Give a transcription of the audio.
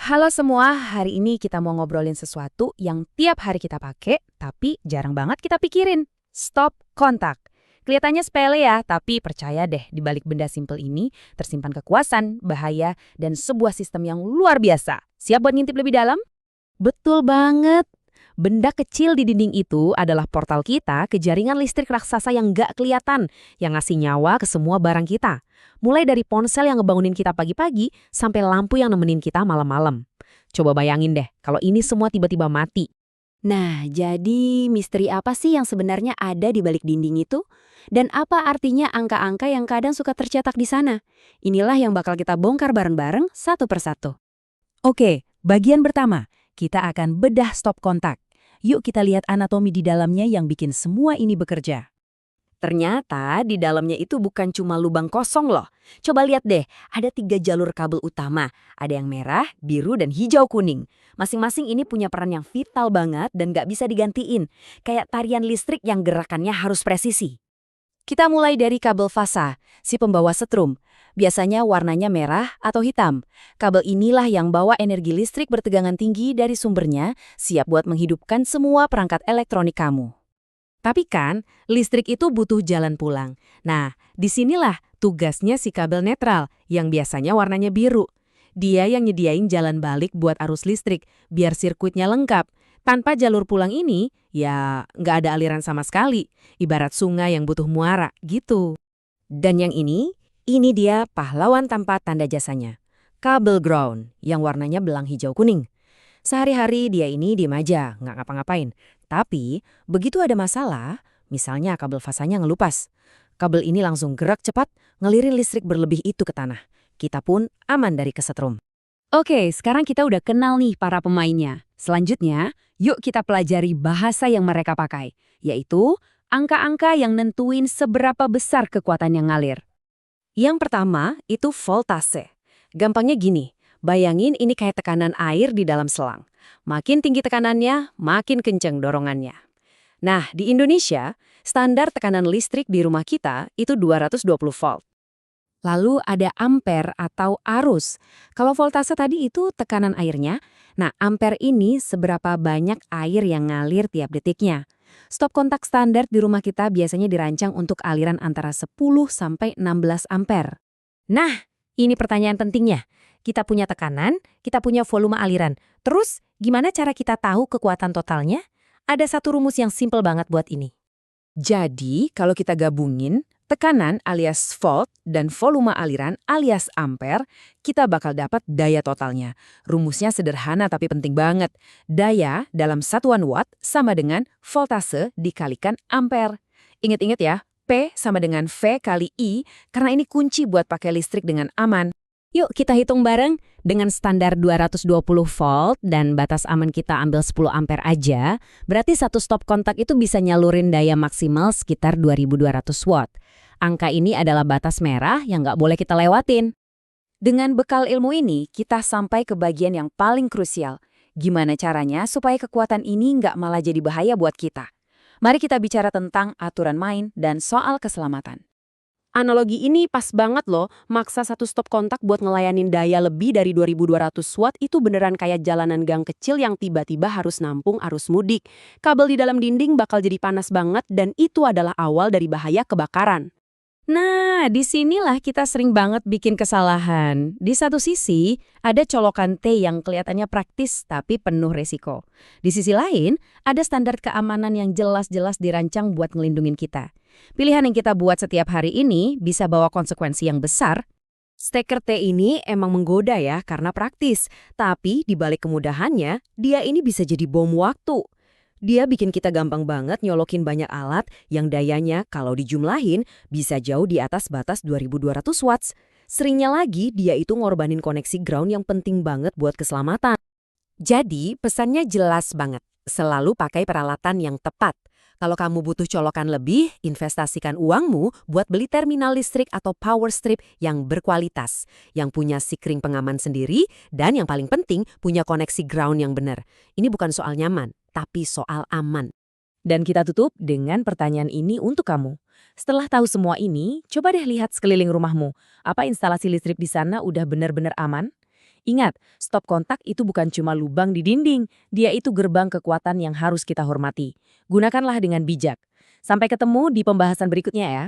Halo semua, hari ini kita mau ngobrolin sesuatu yang tiap hari kita pakai, tapi jarang banget kita pikirin. Stop kontak. Kelihatannya sepele ya, tapi percaya deh, di balik benda simpel ini tersimpan kekuasaan, bahaya, dan sebuah sistem yang luar biasa. Siap buat ngintip lebih dalam? Betul banget. Benda kecil di dinding itu adalah portal kita ke jaringan listrik raksasa yang nggak kelihatan, yang ngasih nyawa ke semua barang kita. Mulai dari ponsel yang ngebangunin kita pagi-pagi, sampai lampu yang nemenin kita malam-malam. Coba bayangin deh, kalau ini semua tiba-tiba mati. Nah, jadi misteri apa sih yang sebenarnya ada di balik dinding itu? Dan apa artinya angka-angka yang kadang suka tercetak di sana? Inilah yang bakal kita bongkar bareng-bareng satu persatu. Oke, bagian pertama, kita akan bedah stop kontak. Yuk kita lihat anatomi di dalamnya yang bikin semua ini bekerja. Ternyata di dalamnya itu bukan cuma lubang kosong loh. Coba lihat deh, ada 3 jalur kabel utama. Ada yang merah, biru, dan hijau kuning. Masing-masing ini punya peran yang vital banget dan gak bisa digantiin. Kayak tarian listrik yang gerakannya harus presisi. Kita mulai dari kabel fasa, si pembawa setrum. Biasanya warnanya merah atau hitam. Kabel inilah yang bawa energi listrik bertegangan tinggi dari sumbernya, siap buat menghidupkan semua perangkat elektronik kamu. Tapi kan, listrik itu butuh jalan pulang. Nah, disinilah tugasnya si kabel netral, yang biasanya warnanya biru. Dia yang nyediain jalan balik buat arus listrik, biar sirkuitnya lengkap. Tanpa jalur pulang ini, ya nggak ada aliran sama sekali. Ibarat sungai yang butuh muara, gitu. Dan yang ini dia pahlawan tanpa tanda jasanya. Kabel ground, yang warnanya belang hijau kuning. Sehari-hari dia ini diem aja, nggak ngapa-ngapain. Tapi, begitu ada masalah, misalnya kabel fasanya ngelupas. Kabel ini langsung gerak cepat, ngelirin listrik berlebih itu ke tanah. Kita pun aman dari kesetrum. Oke, sekarang kita udah kenal nih para pemainnya. Selanjutnya, yuk kita pelajari bahasa yang mereka pakai, yaitu angka-angka yang nentuin seberapa besar kekuatan yang ngalir. Yang pertama, itu voltase. Gampangnya gini, bayangin ini kayak tekanan air di dalam selang. Makin tinggi tekanannya, makin kenceng dorongannya. Nah, di Indonesia, standar tekanan listrik di rumah kita itu 220 volt. Lalu ada ampere atau arus. Kalau voltase tadi itu tekanan airnya, nah ampere ini seberapa banyak air yang ngalir tiap detiknya. Stop kontak standar di rumah kita biasanya dirancang untuk aliran antara 10 sampai 16 ampere. Nah, ini pertanyaan pentingnya. Kita punya tekanan, kita punya volume aliran. Terus, gimana cara kita tahu kekuatan totalnya? Ada satu rumus yang simpel banget buat ini. Jadi, kalau kita gabungin tekanan alias volt dan volume aliran alias ampere, kita bakal dapat daya totalnya. Rumusnya sederhana tapi penting banget. Daya dalam satuan watt sama dengan voltase dikalikan ampere. Ingat-ingat ya, P sama dengan V kali I, karena ini kunci buat pakai listrik dengan aman. Yuk kita hitung bareng. Dengan standar 220 volt dan batas aman kita ambil 10 ampere aja, berarti satu stop kontak itu bisa nyalurin daya maksimal sekitar 2200 watt. Angka ini adalah batas merah yang nggak boleh kita lewatin. Dengan bekal ilmu ini, kita sampai ke bagian yang paling krusial. Gimana caranya supaya kekuatan ini nggak malah jadi bahaya buat kita? Mari kita bicara tentang aturan main dan soal keselamatan. Analogi ini pas banget loh, maksa satu stop kontak buat ngelayanin daya lebih dari 2200 watt itu beneran kayak jalanan gang kecil yang tiba-tiba harus nampung arus mudik. Kabel di dalam dinding bakal jadi panas banget dan itu adalah awal dari bahaya kebakaran. Nah, disinilah kita sering banget bikin kesalahan. Di satu sisi, ada colokan T yang kelihatannya praktis tapi penuh resiko. Di sisi lain, ada standar keamanan yang jelas-jelas dirancang buat ngelindungin kita. Pilihan yang kita buat setiap hari ini bisa bawa konsekuensi yang besar. Steker T ini emang menggoda ya karena praktis, tapi di balik kemudahannya, dia ini bisa jadi bom waktu. Dia bikin kita gampang banget nyolokin banyak alat yang dayanya kalau dijumlahin bisa jauh di atas batas 2200 watts. Seringnya lagi dia itu ngorbanin koneksi ground yang penting banget buat keselamatan. Jadi pesannya jelas banget, selalu pakai peralatan yang tepat. Kalau kamu butuh colokan lebih, investasikan uangmu buat beli terminal listrik atau power strip yang berkualitas, yang punya sikring pengaman sendiri, dan yang paling penting punya koneksi ground yang benar. Ini bukan soal nyaman, tapi soal aman. Dan kita tutup dengan pertanyaan ini untuk kamu. Setelah tahu semua ini, coba deh lihat sekeliling rumahmu. Apa instalasi listrik di sana udah benar-benar aman? Ingat, stop kontak itu bukan cuma lubang di dinding, dia itu gerbang kekuatan yang harus kita hormati. Gunakanlah dengan bijak. Sampai ketemu di pembahasan berikutnya ya.